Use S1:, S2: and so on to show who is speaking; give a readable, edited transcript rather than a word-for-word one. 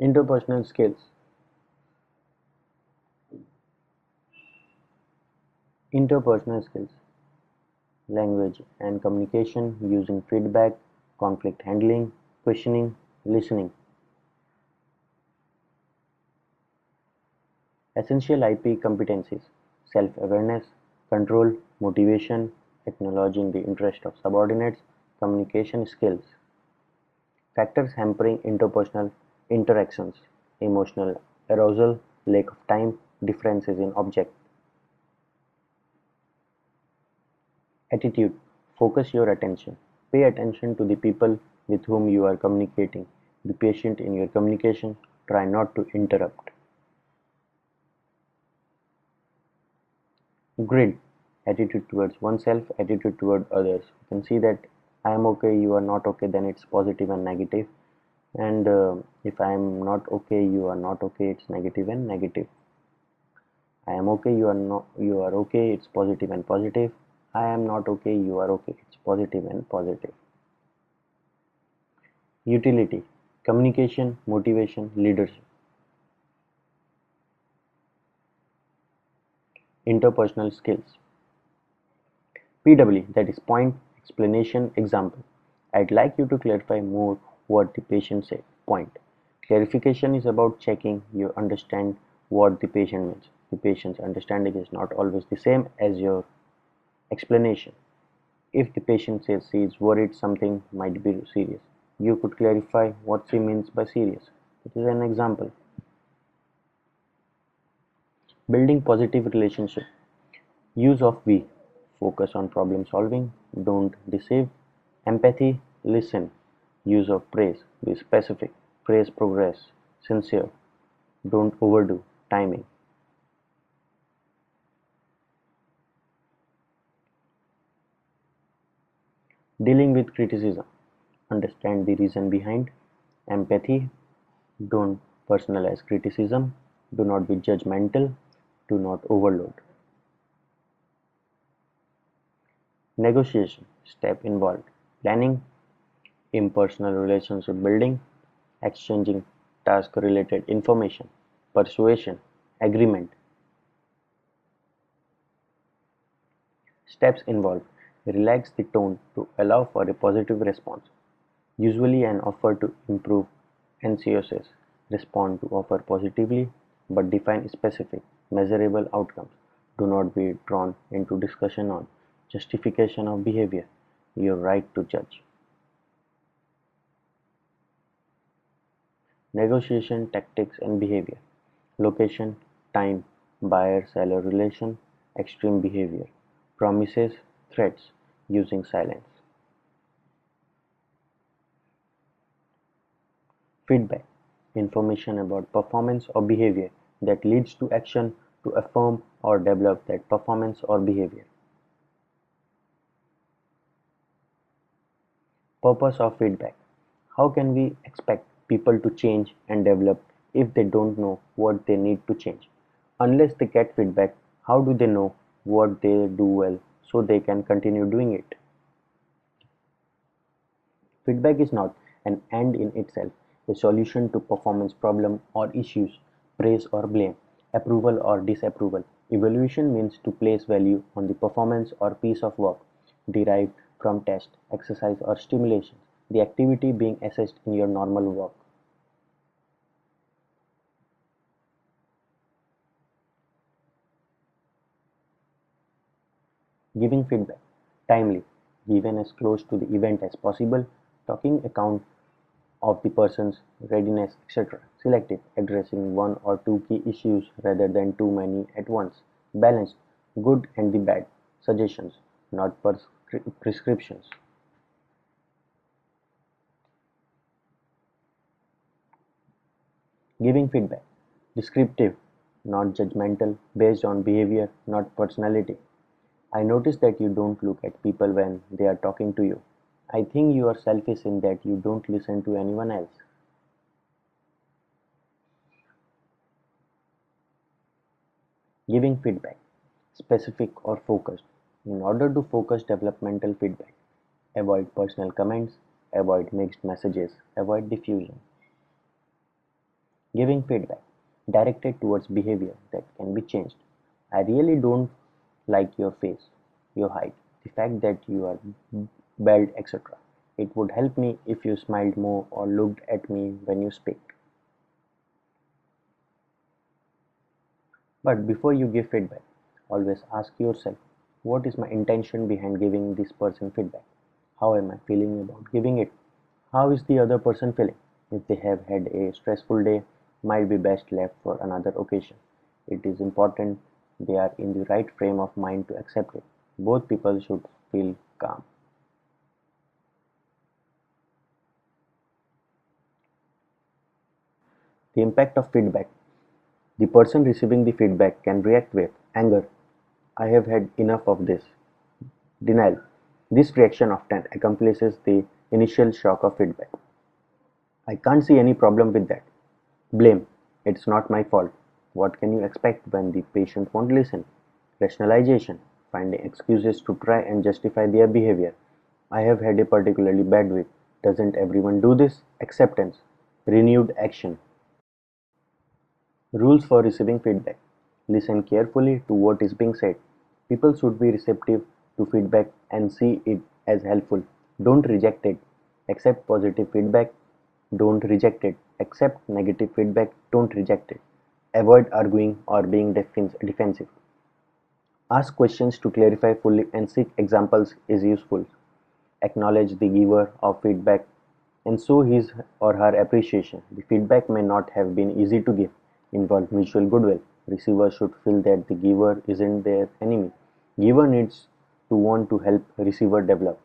S1: Interpersonal skills. Interpersonal skills. Language and communication using feedback, conflict handling, questioning, listening. Essential IP competencies: self-awareness, control, motivation, acknowledging the interest of subordinates, communication skills. Factors hampering interpersonal interactions: emotional arousal, lack of time, differences in object. Attitude: focus your attention. Pay attention to the people with whom you are communicating. Be patient in your communication. Try not to interrupt. Grid: attitude towards oneself, attitude toward others. You can see that I am okay, you are not okay, then it's positive and negative. And if I am not okay, you are not okay, it's negative and negative. I am okay, you are not, you are okay, it's positive and positive. I am not okay, you are okay, it's positive and positive. Utility: communication, motivation, leadership. Interpersonal skills. PW, that is point, explanation, example. I'd like you to clarify more what the patient said. Point. Clarification is about checking you understand what the patient means. The patient's understanding is not always the same as your explanation. If the patient says she is worried something might be serious, you could clarify what she means by serious. It is an example. Building positive relationship. Use of we. Focus on problem solving. Don't deceive. Empathy. Listen. Use of praise. Be specific. Praise progress. Sincere. Don't overdo. Timing. Dealing with criticism. Understand the reason behind. Empathy. Don't personalize criticism. Do not be judgmental. Do not overload. Negotiation. Step involved. Planning. Impersonal relationship building. Exchanging task related information. Persuasion. Agreement. Steps involved: relax the tone to allow for a positive response, usually an offer to improve anxiousness. Respond to offer positively, but define specific, measurable outcomes. Do not be drawn into discussion on justification of behavior, your right to judge. Negotiation tactics and behavior. Location, time, buyer-seller relation, extreme behavior. Promises, threats, using silence. Feedback: information about performance or behavior that leads to action to affirm or develop that performance or behavior. Purpose of feedback: how can we expect people to change and develop if they don't know what they need to change? Unless they get feedback, how do they know what they do well so they can continue doing it? Feedback is not an end in itself, a solution to performance problem or issues, praise or blame, approval or disapproval. Evaluation means to place value on the performance or piece of work derived from test, exercise or stimulation, the activity being assessed in your normal work. Giving feedback: timely, given as close to the event as possible, talking account of the person's readiness, etc. Selective, addressing one or two key issues rather than too many at once. Balanced, good and the bad. Suggestions, not prescriptions. Giving feedback: descriptive, not judgmental, based on behavior, not personality. I notice that you don't look at people when they are talking to you. I think you are selfish in that you don't listen to anyone else. Giving feedback: specific or focused. In order to focus developmental feedback, avoid personal comments, avoid mixed messages, avoid diffusion. Giving feedback directed towards behavior that can be changed. I really don't like your face, your height, the fact that you are bald, etc. It would help me if you smiled more or looked at me when you speak. But before you give feedback, always ask yourself, what is my intention behind giving this person feedback? How am I feeling about giving it? How is the other person feeling? If they have had a stressful day, might be best left for another occasion. It is important they are in the right frame of mind to accept it. Both people should feel calm. The impact of feedback. The person receiving the feedback can react with anger. I have had enough of this. Denial. This reaction often accomplishes the initial shock of feedback. I can't see any problem with that. Blame. It's not my fault. What can you expect when the patient won't listen? Rationalization. Finding excuses to try and justify their behavior. I have had a particularly bad week. Doesn't everyone do this? Acceptance. Renewed action. Rules for receiving feedback. Listen carefully to what is being said. People should be receptive to feedback and see it as helpful. Don't reject it. Accept positive feedback. Don't reject it. Accept negative feedback. Don't reject it. Avoid arguing or being defensive. Ask questions to clarify fully and seek examples is useful. Acknowledge the giver of feedback and show his or her appreciation. The feedback may not have been easy to give. Involve mutual goodwill. Receiver should feel that the giver isn't their enemy. Giver needs to want to help receiver develop.